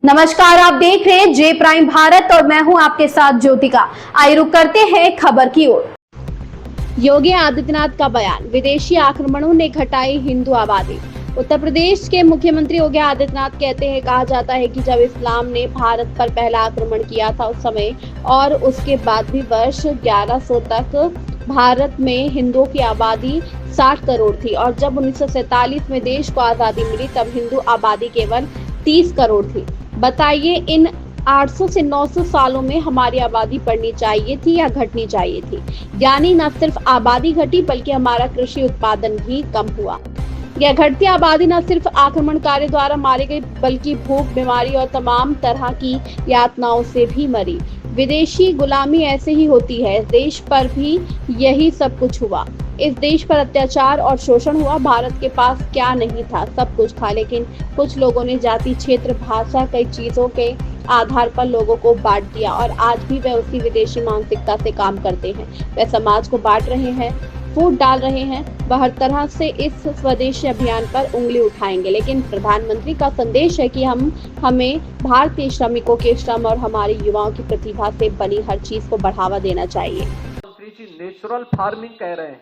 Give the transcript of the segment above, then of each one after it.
नमस्कार, आप देख रहे हैं जे प्राइम भारत और मैं हूं आपके साथ ज्योतिका। आइए रुक करते हैं खबर की ओर। योगी आदित्यनाथ का बयान, विदेशी आक्रमणों ने घटाई हिंदू आबादी। उत्तर प्रदेश के मुख्यमंत्री योगी आदित्यनाथ कहते हैं, कहा जाता है कि जब इस्लाम ने भारत पर पहला आक्रमण किया था उस समय और उसके बाद भी वर्ष 1100 तक भारत में हिंदुओं की आबादी 60 करोड़ थी और जब 1947 में देश को आजादी मिली तब हिंदू आबादी केवल 30 करोड़ थी। बताइए, इन 800 से 900 सालों में हमारी आबादी बढ़नी चाहिए थी या घटनी चाहिए थी? यानी न सिर्फ आबादी घटी बल्कि हमारा कृषि उत्पादन भी कम हुआ। यह घटती आबादी न सिर्फ आक्रमणकारियों द्वारा मारी गई बल्कि भूख, बीमारी और तमाम तरह की यातनाओं से भी मरी। विदेशी गुलामी ऐसे ही होती है। देश पर भी यही सब कुछ हुआ। इस देश पर अत्याचार और शोषण हुआ। भारत के पास क्या नहीं था, सब कुछ था, लेकिन कुछ लोगों ने जाति, क्षेत्र, भाषा, कई चीजों के आधार पर लोगों को बांट दिया और आज भी वे उसी विदेशी मानसिकता से काम करते हैं। वे समाज को बांट रहे हैं, फूट डाल रहे हैं। वह हर तरह से इस स्वदेशी अभियान पर उंगली उठाएंगे, लेकिन प्रधानमंत्री का संदेश है कि हमें भारतीय श्रमिकों के श्रम और हमारे युवाओं की प्रतिभा से बनी हर चीज को बढ़ावा देना चाहिए। मंत्री जी नेचुरल फार्मिंग कह रहे हैं,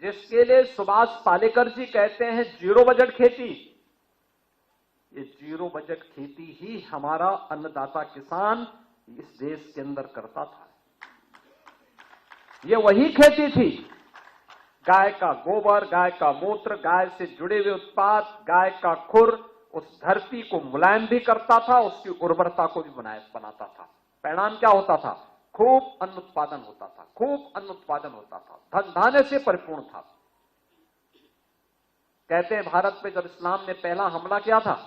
जिसके लिए सुभाष पालेकर जी कहते हैं जीरो बजट खेती। ये जीरो बजट खेती ही हमारा अन्नदाता किसान इस देश के अंदर करता था। ये वही खेती थी, गाय का गोबर, गाय का मूत्र, गाय से जुड़े हुए उत्पाद, गाय का खुर उस धरती को मुलायम भी करता था, उसकी उर्वरता को भी बनाता था। परिणाम क्या होता था? खूब अन्न उत्पादन होता था, खूब अन्न उत्पादन होता था, धन धान्य से परिपूर्ण था। कहते हैं भारत पे जब इस्लाम ने पहला हमला किया था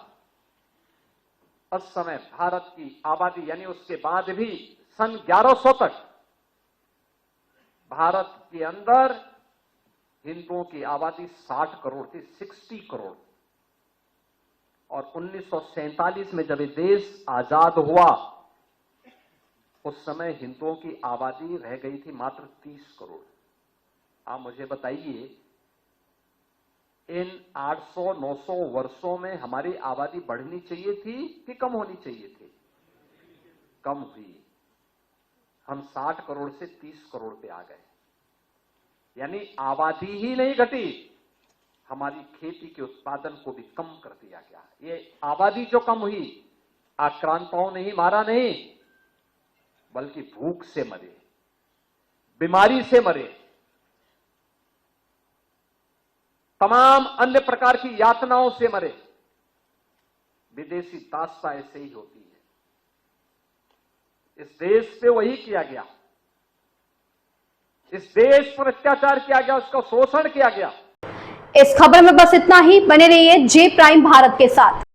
उस समय भारत की आबादी, यानी उसके बाद भी सन 1100 तक भारत के अंदर हिंदुओं की आबादी 60 करोड़ थी, 60 करोड़। और 1947 में जब ये देश आजाद हुआ उस समय हिंदुओं की आबादी रह गई थी मात्र 30 करोड़। आप मुझे बताइए, इन 800-900 वर्षों में हमारी आबादी बढ़नी चाहिए थी कि कम होनी चाहिए थी? कम हुई। हम 60 करोड़ से 30 करोड़ पे आ गए, यानी आबादी ही नहीं घटी, हमारी खेती के उत्पादन को भी कम कर दिया गया। ये आबादी जो कम हुई, आक्रांताओं ने ही मारा नहीं, बल्कि भूख से मरे, बीमारी से मरे, तमाम अन्य प्रकार की यातनाओं से मरे। विदेशी दास्ता ऐसे ही होती है। इस देश पे वही किया गया, इस देश पर अत्याचार किया गया, उसका शोषण किया गया। इस खबर में बस इतना ही। बने रहिए जे प्राइम भारत के साथ।